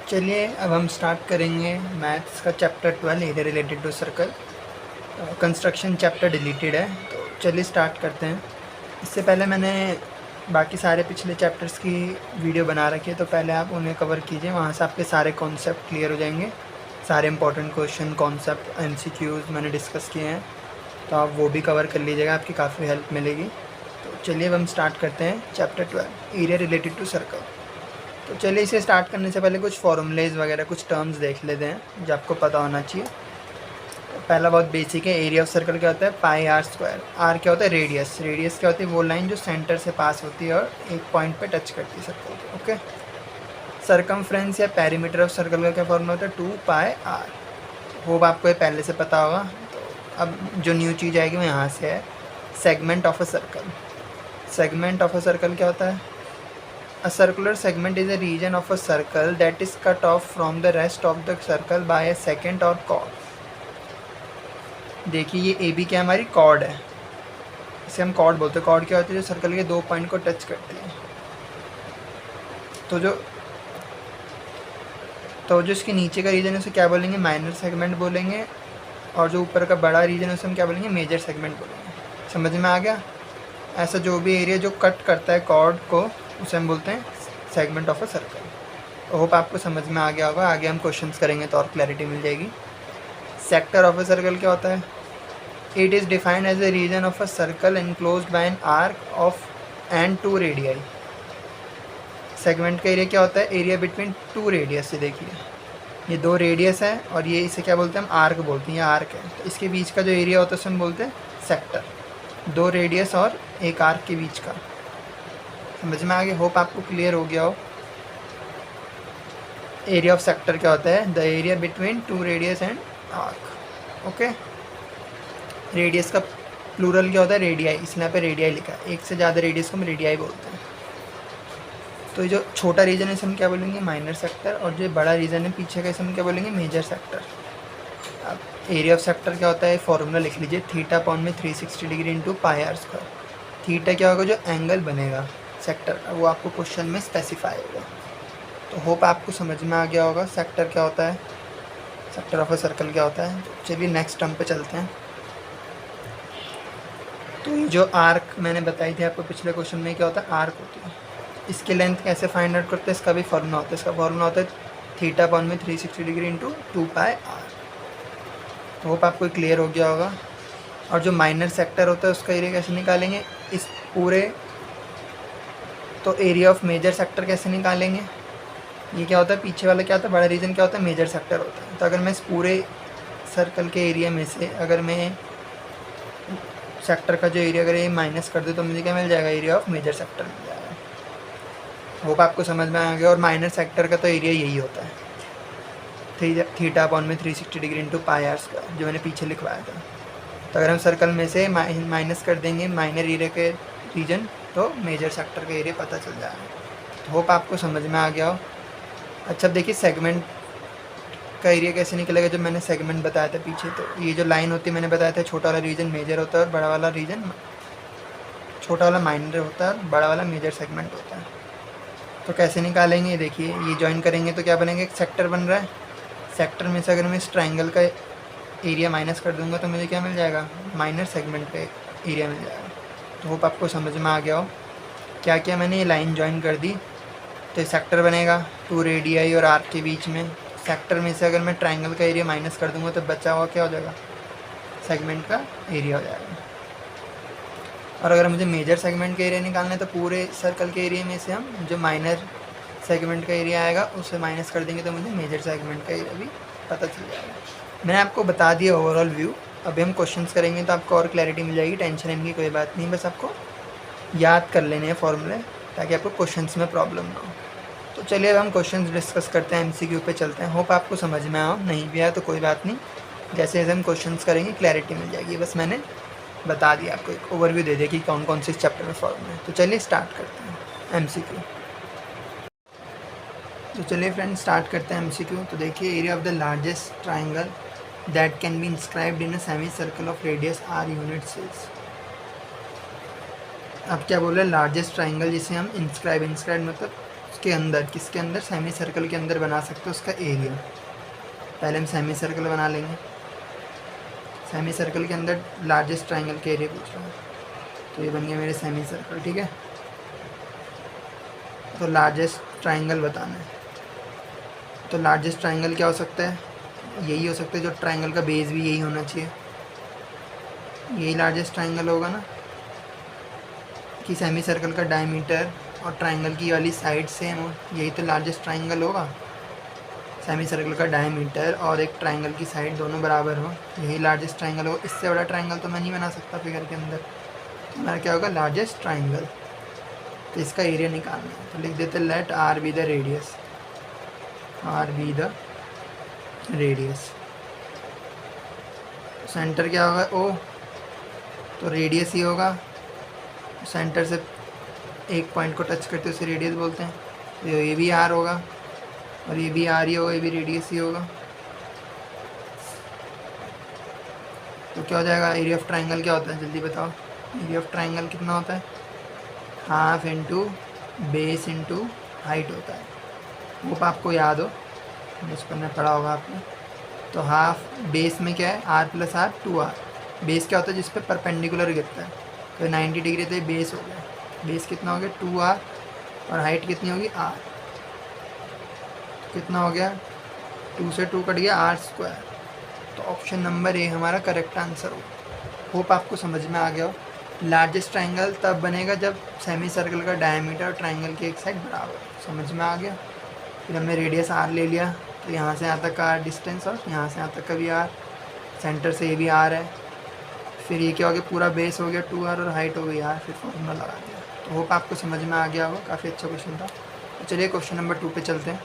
चलिए अब हम स्टार्ट करेंगे मैथ्स का chapter 12 area related to circle. Construction chapter deleted है, तो चलिए स्टार्ट करते हैं। इससे पहले मैंने बाकी सारे पिछले चैप्टर्स की वीडियो बना रखी है, तो पहले आप उन्हें कवर कीजिए। वहाँ से आपके सारे कॉन्सेप्ट क्लियर हो जाएंगे। सारे इंपॉर्टेंट क्वेश्चन, कॉन्सेप्ट, MCQs मैंने डिस्कस किए हैं, तो आप वो भी कवर कर लीजिएगा, आपकी काफ़ी हेल्प मिलेगी। तो चलिए अब हम स्टार्ट करते हैं chapter 12 area related to circle. तो चलिए इसे स्टार्ट करने से पहले कुछ फॉर्मूलेज वगैरह कुछ टर्म्स देख लेते हैं जो आपको पता होना चाहिए। तो पहला बहुत बेसिक है, एरिया ऑफ सर्कल क्या होता है, पाई आर स्क्वायर। आर क्या होता है, रेडियस। रेडियस क्या होती है, वो लाइन जो सेंटर से पास होती है और एक पॉइंट पे टच करती है सर्कल को। ओके। सरकमफ्रेंस या पेरीमीटर ऑफ सर्कल का क्या फॉर्मूला होता है, 2 पाई आर। वो आपको ये पहले से पता होगा। तो अब जो न्यू चीज़ आएगी वो यहाँ से है, segment of a circle. Segment of a circle क्या होता है, A circular segment is a region of a circle that is cut off from the rest of the circle by a secant or chord। देखिए ये A B क्या हमारी cord है, इसे हम कॉर्ड बोलते हैं। कॉर्ड क्या होती है, जो सर्कल के दो पॉइंट को टच करती है। तो जो इसके नीचे का रीजन है उसे क्या बोलेंगे, माइनर सेगमेंट बोलेंगे। और जो ऊपर का बड़ा रीजन है उसे हम क्या बोलेंगे, मेजर सेगमेंट बोलेंगे। समझ में आ गया। ऐसा जो भी एरिया जो कट करता है कॉर्ड को उसे हम बोलते हैं segment of a circle. Hope आपको समझ में आ गया होगा। आगे हम क्वेश्चंस करेंगे तो और क्लैरिटी मिल जाएगी। सेक्टर ऑफ अ सर्कल क्या होता है, it is defined as a region of a circle enclosed by an arc of and 2 radii. Segment का एरिया क्या होता है, एरिया बिटवीन 2 रेडियस। से देखिए ये 2 रेडियस है और ये इसे क्या बोलते हैं, हम आर्क बोलते हैं। ये आर्क है, तो इसके बीच का जो एरिया होता है उसे हम बोलते हैं सेक्टर। 2 रेडियस और एक आर्क के बीच का। समझ में आ गया। होप आपको क्लियर हो गया हो। एरिया ऑफ सेक्टर क्या होता है, the area between 2 radius and arc. Okay. Radius का प्लूरल क्या होता है, रेडियाई, इसलिए यहाँ पे रेडियाई लिखा है। एक से ज़्यादा रेडियस को हम रेडियाई बोलते हैं। तो ये जो छोटा रीजन है इसे हम क्या बोलेंगे, माइनर सेक्टर। और जो बड़ा रीजन है पीछे का इसे हम क्या बोलेंगे, मेजर सेक्टर। अब एरिया ऑफ सेक्टर क्या होता है, फॉर्मूला लिख लीजिए, थीटा अपॉन में 360 degree into pi r square. Theta क्या होगा, जो एंगल बनेगा सेक्टर का, वो आपको क्वेश्चन में स्पेसिफाई होगा। तो होप आपको समझ में आ गया होगा सेक्टर क्या होता है, सेक्टर ऑफ अ सर्कल क्या होता है। तो चलिए नेक्स्ट टर्म पे चलते हैं। तो ये जो आर्क मैंने बताई थी आपको पिछले क्वेश्चन में, क्या होता है, आर्क होती है। इसके लेंथ कैसे फाइंड आउट करते हैं, इसका भी फॉर्मूला होता है। इसका फॉर्मूला होता है थीटा अपॉन में 360 डिग्री इंटू 2 पाई आर। तो होप आपको क्लियर हो गया होगा। और जो माइनर सेक्टर होता है उसका एरिया कैसे निकालेंगे, इस पूरे। तो एरिया ऑफ मेजर सेक्टर कैसे निकालेंगे, ये क्या होता है, पीछे वाला क्या होता है, बड़ा रीजन क्या होता है, मेजर सेक्टर होता है। तो अगर मैं इस पूरे सर्कल के एरिया में से अगर मैं सेक्टर का जो एरिया अगर ये माइनस कर दूँ तो मुझे क्या मिल जाएगा, एरिया ऑफ मेजर सेक्टर मिल जाएगा। होप आपको समझ में आ गया। और माइनर सेक्टर का तो एरिया यही होता है, थीटा अपॉन में 360 degree into pi r square, जो मैंने पीछे लिखवाया था। तो अगर हम सर्कल में से माइनस कर देंगे माइनर एरिया के रीजन, तो मेजर सेक्टर का एरिया पता चल जाएगा। तो होप आपको समझ में आ गया हो। अच्छा, अब देखिए सेगमेंट का एरिया कैसे निकलेगा, जब मैंने सेगमेंट बताया था पीछे। तो ये जो लाइन होती है मैंने बताया था, छोटा वाला रीजन मेजर होता है और बड़ा वाला रीजन, छोटा वाला माइनर होता है और बड़ा वाला मेजर सेगमेंट होता है। तो कैसे निकालेंगे, देखिए ये ज्वाइन करेंगे तो क्या बनेगा, एक सेक्टर बन रहा है। सेक्टर में से अगर मैं इस ट्राइंगल का एरिया माइनस कर दूंगा तो मुझे क्या मिल जाएगा, माइनर सेगमेंट का एरिया मिल जाएगा। तो होप आपको समझ में आ गया हो। क्या क्या मैंने ये लाइन ज्वाइन कर दी, तो सेक्टर बनेगा 2 रेडियाई और आर्क के बीच में। सेक्टर में से अगर मैं ट्राइंगल का एरिया माइनस कर दूंगा तो बचा हुआ क्या हो जाएगा, सेगमेंट का एरिया हो जाएगा। और अगर मुझे मेजर सेगमेंट का एरिया निकालना है तो पूरे सर्कल के एरिया में से हम जो माइनर सेगमेंट का एरिया आएगा उसे माइनस कर देंगे तो मुझे मेजर सेगमेंट का एरिया भी पता चल जाएगा। मैंने आपको बता दिया ओवरऑल व्यू। अभी हम क्वेश्चंस करेंगे तो आपको और क्लैरिटी मिल जाएगी। टेंशन लेने की कोई बात नहीं, बस आपको याद कर लेने हैं फॉर्मूले, ताकि आपको क्वेश्चंस में प्रॉब्लम ना हो। तो चलिए अब हम क्वेश्चंस डिस्कस करते हैं, MCQ पे चलते हैं। होप आपको समझ में आया, नहीं भी आया तो कोई बात नहीं, जैसे जैसे हम क्वेश्चंस करेंगे क्लैरिटी मिल जाएगी। बस मैंने बता दिया, आपको एक ओवरव्यू दे दिया कि कौन कौन से इस चैप्टर में फॉर्मूले हैं। तो चलिए स्टार्ट करते हैं MCQ। तो चलिए फ्रेंड्स स्टार्ट करते हैं MCQ। तो देखिए, area of the largest triangle that can be inscribed in a semi circle of radius R units is. अब क्या बोल रहे हैं, लार्जेस्ट ट्राइंगल जिसे हम इंस्क्राइब मतलब के अंदर, किसके अंदर, सेमी सर्कल के अंदर बना सकते हो उसका एरिया। पहले हम सेमी सर्कल बना लेंगे। सेमी सर्कल के अंदर लार्जेस्ट ट्राइंगल के एरिया पूछ रहा हूँ, तो ये बन गया मेरे सेमी सर्कल। ठीक है, तो लार्जेस्ट ट्राइंगल बताना है। तो लार्जेस्ट ट्राइंगल क्या हो सकता है, यही हो सकता है जो ट्राइंगल का बेस भी यही होना चाहिए, यही लार्जेस्ट ट्राइंगल होगा ना, कि सेमी सर्कल का डायमीटर और ट्राइंगल की वाली साइड सेम हो, यही तो लार्जेस्ट ट्राइंगल होगा। सेमी सर्कल का डायमीटर और एक ट्राइंगल की साइड दोनों बराबर हो, यही लार्जेस्ट ट्राइंगल हो। इससे बड़ा ट्राइंगल तो मैं नहीं बना सकता फिगर के अंदर, तो हमारा क्या होगा, लार्जेस्ट ट्राइंगल। तो इसका एरिया निकालना है, तो लिख देते let r be the radius, r be the radius. Centre क्या होगा, ओ, तो रेडियस ही होगा। सेंटर से एक पॉइंट को टच करते उसे रेडियस बोलते हैं। तो ये भी आर होगा और ये भी आर ही होगा, ये भी रेडियस ही होगा। तो क्या हो जाएगा, एरिया ऑफ ट्राइंगल क्या होता है, जल्दी बताओ। एरिया ऑफ ट्राइंगल कितना होता है, half into base into height होता है। वो आपको याद हो, बचपन में पढ़ा होगा आपने। तो हाफ बेस में क्या है, are plus are, 2r। Base क्या होता है, जिस पे परपेंडिकुलर गिरता है, तो 90 डिग्री तो ये बेस हो गया। बेस कितना हो गया, 2r, और हाइट कितनी होगी, r। कितना हो गया, 2 से 2 कट गया, r स्क्वायर। तो ऑप्शन नंबर ए हमारा करेक्ट आंसर हो। होप आपको समझ में आ गया हो। लार्जेस्ट ट्राइंगल तब बनेगा जब सेमी सर्कल का डायमीटर और ट्राइंगल की एक साइड बराबर। समझ में आ गया। फिर हमने रेडियस r ले लिया, तो यहाँ से यहाँ तक का r डिस्टेंस और यहाँ से यहाँ तक का भी r, सेंटर से ये भी r है। फिर ये क्या हो गया, पूरा बेस हो गया 2r और हाइट हो गई r, फिर फॉर्मूला लगा दिया। तो होप आपको समझ में आ गया होगा, काफ़ी अच्छा क्वेश्चन था। तो चलिए क्वेश्चन नंबर 2 पे चलते हैं।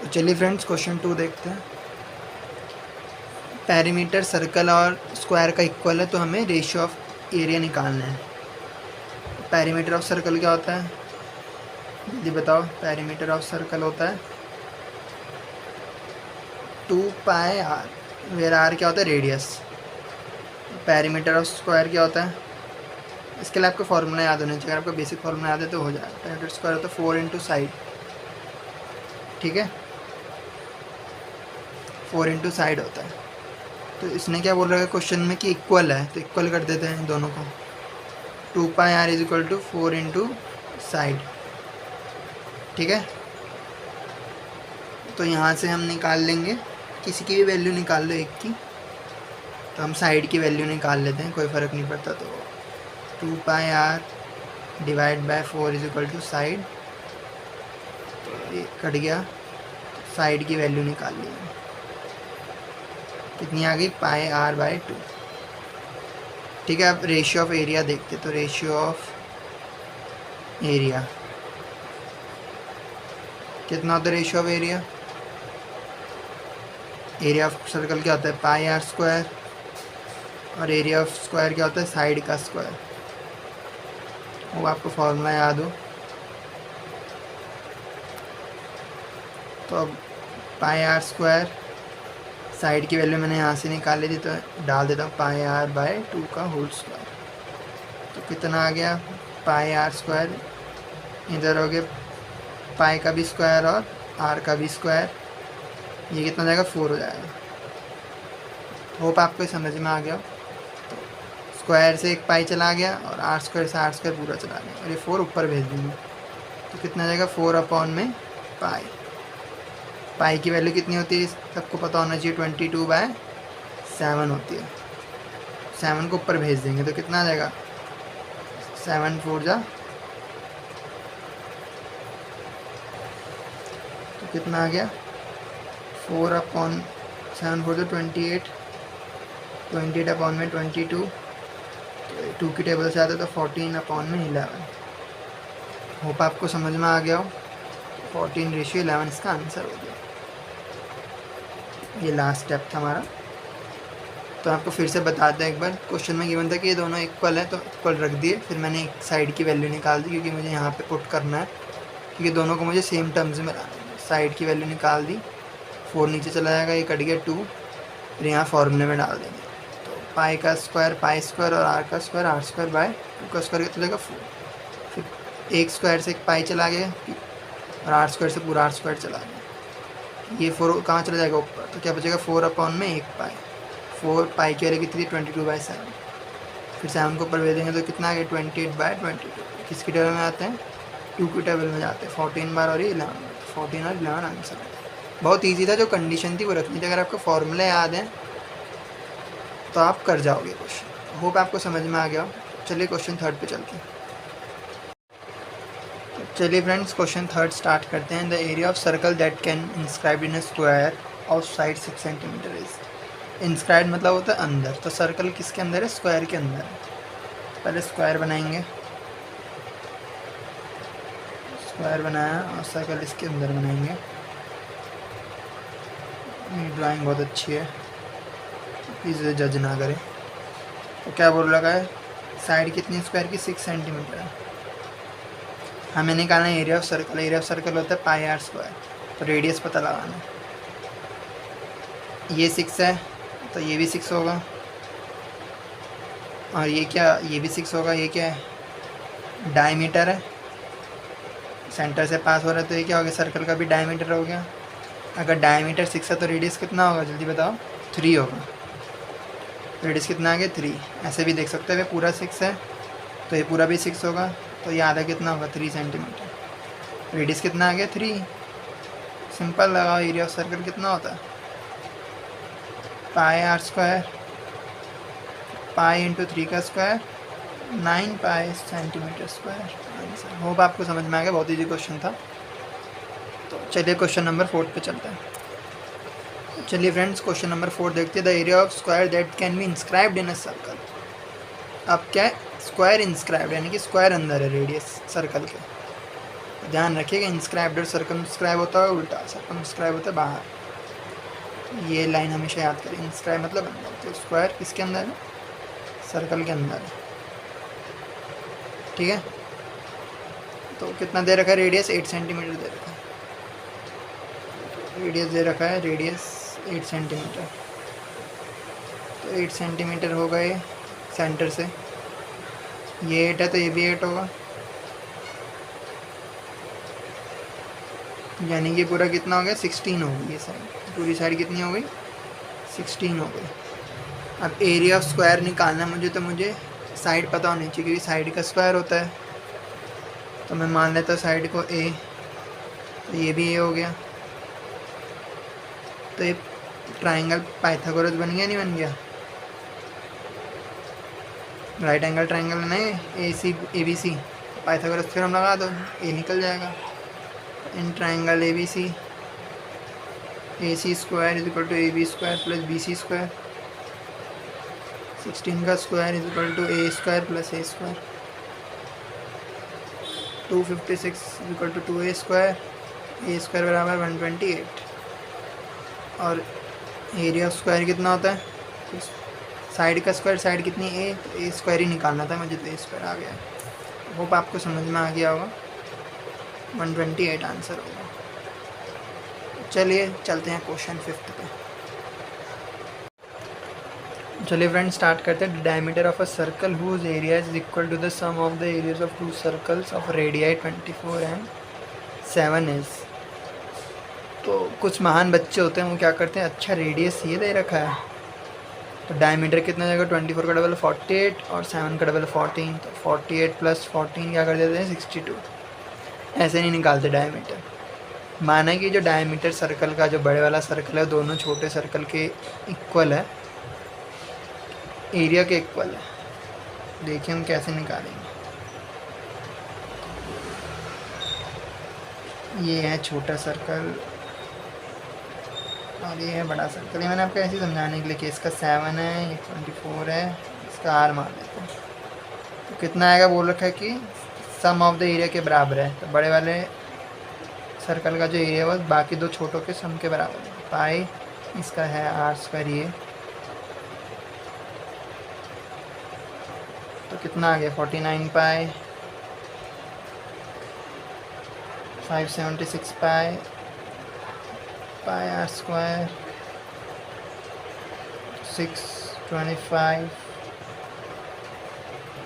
तो चलिए फ्रेंड्स क्वेश्चन 2 देखते हैं। पेरीमीटर सर्कल और स्क्वायर का इक्वल है, तो हमें रेशियो ऑफ एरिया निकालना है। पेरीमीटर ऑफ सर्कल क्या होता है, जल्दी बताओ। पेरीमीटर ऑफ सर्कल होता है 2πr, वेयर r क्या होता है, रेडियस। पेरीमीटर ऑफ स्क्वायर क्या होता है, इसके लिए आपको फॉर्मूला याद होना चाहिए। अगर आपको बेसिक फॉर्मूला याद है तो हो जाएगा। पेरीमीटर स्क्वायर होता है 4 इंटू साइड। ठीक है, 4 इंटू साइड होता है। तो इसने क्या बोल रहा है क्वेश्चन में कि इक्वल है, तो इक्वल कर देते हैं दोनों को। 2πr is equal to 4 into side. ठीक है, तो यहाँ से हम निकाल लेंगे, किसी की भी वैल्यू निकाल लो एक की। तो हम साइड की वैल्यू निकाल लेते हैं, कोई फ़र्क नहीं पड़ता। तो 2πr divide by 4 is equal to side. तो ये कट गया, साइड की वैल्यू निकाल ली, कितनी आ गई, πr/2। ठीक है, अब रेशियो ऑफ एरिया देखते। तो रेशियो ऑफ एरिया कितना होता है, ratio of area, area of circle क्या होता है, πr स्क्वायर, और एरिया ऑफ स्क्वायर क्या होता है, साइड का स्क्वायर। वो आपको फॉर्मूला याद हो। तो अब πr स्क्वायर, साइड की वैल्यू मैंने यहाँ से निकाल ली थी, तो डाल देता हूँ πr/2 का होल स्क्वायर। तो कितना आ गया, πr स्क्वायर, इधर हो गया पाई का भी स्क्वायर और r का भी स्क्वायर। ये कितना जाएगा, 4 हो जाएगा। होप आपको समझ में आ गया। तो स्क्वायर से एक पाई चला गया और r स्क्वायर से r स्क्वायर पूरा चला गया, और ये 4 ऊपर भेज देंगे। तो कितना जाएगा, 4/में पाई। पाई की वैल्यू कितनी होती है, सबको पता होना चाहिए, 22/7 होती है। 7 को ऊपर भेज देंगे तो कितना आ जाएगा, 7 4 जा, तो कितना आ गया, 4/7 4 28, 28/में 22, तो 2 की टेबल से आता है तो 14/में 11। होप आपको समझ में आ गया हो। 14/11 इसका आंसर हो गया। ये लास्ट स्टेप था हमारा। तो आपको फिर से बताते हैं एक बार। क्वेश्चन में गिवन था कि ये दोनों इक्वल है, तो इक्वल रख दिए। फिर मैंने एक साइड की वैल्यू निकाल दी, क्योंकि मुझे यहाँ पे पुट करना है, क्योंकि दोनों को मुझे सेम टर्म्स में लाना है। साइड की वैल्यू निकाल दी, 4 नीचे चला जाएगा, ये कट गया 2। फिर यहाँ फॉर्मूले में डाल देंगे। तो पाई का स्क्वायर पाई स्क्वायर और r का स्क्वायर r² बाय 2 का स्क्वायर कितना जाएगा, 4। फिर एक स्क्वायर से एक पाई चला गया और आर स्क्वायर से पूरा आर स्क्वायर चला गया। ये 4 कहाँ चला जाएगा ऊपर, तो क्या बचेगा 4 अपॉन में 1 पाई। 4 पाई की वैल्यू कितनी 22/7। फिर 7 को ऊपर भेज देंगे तो कितना आ गया 28/22। किसकी टेबल में आते हैं 2 की टेबल में जाते हैं 14 बार और ये 11, 14 और 11 आंसर। बहुत ईजी था, जो कंडीशन थी वो रखनी थी। अगर आपको फॉर्मूले याद हैं तो आप कर जाओगे क्वेश्चन। होप आपको समझ में आ गया। चलिए क्वेश्चन 3 पे चलते हैं। चलिए फ्रेंड्स क्वेश्चन 3 स्टार्ट करते हैं। The area of circle that can inscribed in a square of side 6 centimetre is. Inscribed मतलब होता है अंदर, तो सर्कल किसके अंदर है, स्क्वायर के अंदर है। पहले स्क्वायर बनाएंगे, स्क्वायर बनाया और सर्कल इसके अंदर बनाएंगे। ड्राइंग बहुत अच्छी है, प्लीज़ जज ना करें। तो क्या बोल रखा है, साइड कितनी स्क्वायर की 6 सेंटीमीटर है। हमें निकालना है area of circle. Area of circle होता है पाई आर स्क्वायर। तो रेडियस पता लगाना है। ये 6 है तो ये भी 6 होगा, और ये क्या, ये भी 6 होगा। ये क्या है, डायमीटर है, सेंटर से पास हो रहा है, तो ये क्या हो गया, सर्कल का भी डायमीटर हो गया। अगर डायमीटर 6 है तो रेडियस कितना होगा, जल्दी बताओ। 3 होगा। रेडियस कितना आ गया 3। ऐसे भी देख सकते हैं, पूरा 6 है तो ये पूरा भी 6 होगा, तो ये आधा कितना होगा 3 सेंटीमीटर। रेडियस कितना आ गया 3। सिंपल लगाओ, एरिया ऑफ सर्कल कितना होता है पाई आर स्क्वायर, पाई इंटू 3 का स्क्वायर 9 पाई सेंटीमीटर स्क्वायर आंसर। होप आपको समझ में आ गया, बहुत ईजी क्वेश्चन था। तो चलिए क्वेश्चन नंबर 4 पे चलते हैं। चलिए फ्रेंड्स क्वेश्चन नंबर 4 देखते हैं। The area of square that can be inscribed in a circle. अब क्या है, स्क्वायर इंस्क्राइब्ड यानी कि स्क्वायर अंदर है रेडियस सर्कल के। ध्यान रखिएगा, इंस्क्राइब्ड और सर्कमस्क्राइब होता है उल्टा, सर्कमस्क्राइब होता है बाहर। ये लाइन हमेशा याद करें, इंस्क्राइब मतलब अंदर। तो स्क्वायर किसके अंदर है, सर्कल के अंदर है। ठीक है, तो कितना दे रखा है रेडियस, 8 सेंटीमीटर दे रखा है। रेडियस दे रखा है, रेडियस 8 सेंटीमीटर। तो 8 सेंटीमीटर होगा ये सेंटर से। ये 8 है तो ये भी 8 होगा, यानी कि पूरा कितना हो गया 16 होगी। ये साइड, पूरी साइड कितनी हो गई 16 हो गई। अब एरिया ऑफ स्क्वायर निकालना मुझे, तो मुझे साइड पता होनी चाहिए, क्योंकि साइड का स्क्वायर होता है। तो मैं मान लेता हूँ साइड को ए, तो ये भी ए हो गया। तो ये ट्राइंगल पाइथागोरस बन गया, नहीं बन गया। राइट एंगल ट्राइंगल नहीं, A C A B C, Pythagoras theorem लगा दो, ए निकल जाएगा। In triangle A B C square is equal to A B square plus B C square. 16 का square is equal to A square plus A square. 256 is equal to 2a square, A square बराबर 128। और area of square कितना होता है, side का square, side कितनी ए, तो ए square ही निकालना था मुझे, तो ए स्क्वायर आ गया। होप आपको समझ में आ गया होगा, 128 आंसर होगा। चलिए चलते हैं क्वेश्चन 5 पे। चलिए फ्रेंड्स स्टार्ट करते हैं। The diameter of a circle whose area is equal to the sum of the areas of 2 circles of radii 24 and 7 is. तो कुछ महान बच्चे होते हैं, वो क्या करते हैं, अच्छा रेडियस ये दे रखा है तो डायमीटर कितना जाएगा, 24 का डबल 48 और 7 का डबल 14। तो 48 प्लस 14 क्या कर देते हैं 62। ऐसे नहीं निकालते डायमीटर। माना कि जो डायमीटर सर्कल का, जो बड़े वाला सर्कल है, दोनों छोटे सर्कल के इक्वल है, एरिया के इक्वल है। देखिए हम कैसे निकालेंगे। ये है छोटा सर्कल और ये है बड़ा सर्कल। ये मैंने आपको ऐसे समझाने के लिए कि इसका 7 है, ये 24 है, इसका आर मान लेते हैं। तो कितना आएगा, बोल रखा है कि सम ऑफ द एरिया के बराबर है। तो बड़े वाले सर्कल का जो एरिया है वो बाकी दो छोटों के सम के बराबर है। पाई इसका है आर स्क्वायर ये, तो कितना आ गया 49 pi, 576 pi, pi r square 625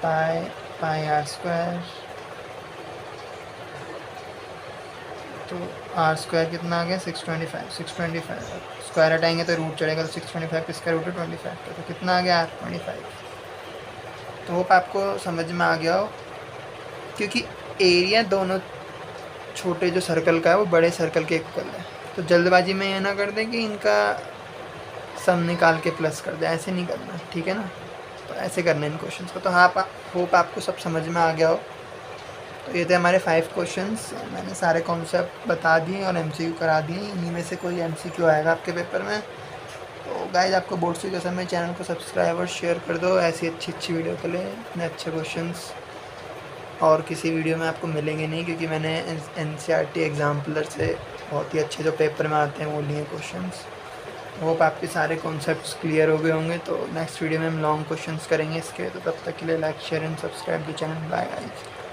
pi, pi r square तो आर स्क्वायर कितना आ गया 625 स्क्वायर हटाएंगे तो रूट चढ़ेगा, तो 625 किसका रूट है 25 का, तो कितना आ गया आर 25। तो होप आपको समझ में आ गया हो, क्योंकि एरिया दोनों छोटे जो सर्कल का है वो बड़े सर्कल के इक्वल है। तो जल्दबाजी में ये ना कर दें कि इनका सम निकाल के प्लस कर दे, ऐसे नहीं करना, ठीक है ना। तो ऐसे करना इन क्वेश्चंस को। तो हाँ, होप आपको सब समझ में आ गया हो। तो ये थे हमारे 5 क्वेश्चंस, मैंने सारे कॉन्सेप्ट बता दिए और MCQ करा दिए। इन्हीं में से कोई MCQ आएगा आपके पेपर में। तो गाइज आपको बोर्ड से कसम है, चैनल को सब्सक्राइब और शेयर कर दो ऐसी अच्छी वीडियो के लिए। इतने अच्छे क्वेश्चंस और किसी वीडियो में आपको मिलेंगे नहीं, क्योंकि मैंने NCERT एग्जाम्पलर से बहुत ही अच्छे जो पेपर में आते हैं वो लिए क्वेश्चंस। होप आपके सारे कॉन्सेप्ट्स क्लियर हो गए होंगे। तो नेक्स्ट वीडियो में हम लॉन्ग क्वेश्चंस करेंगे इसके। तो तब तक के लिए like share and subscribe the channel. Bye guys.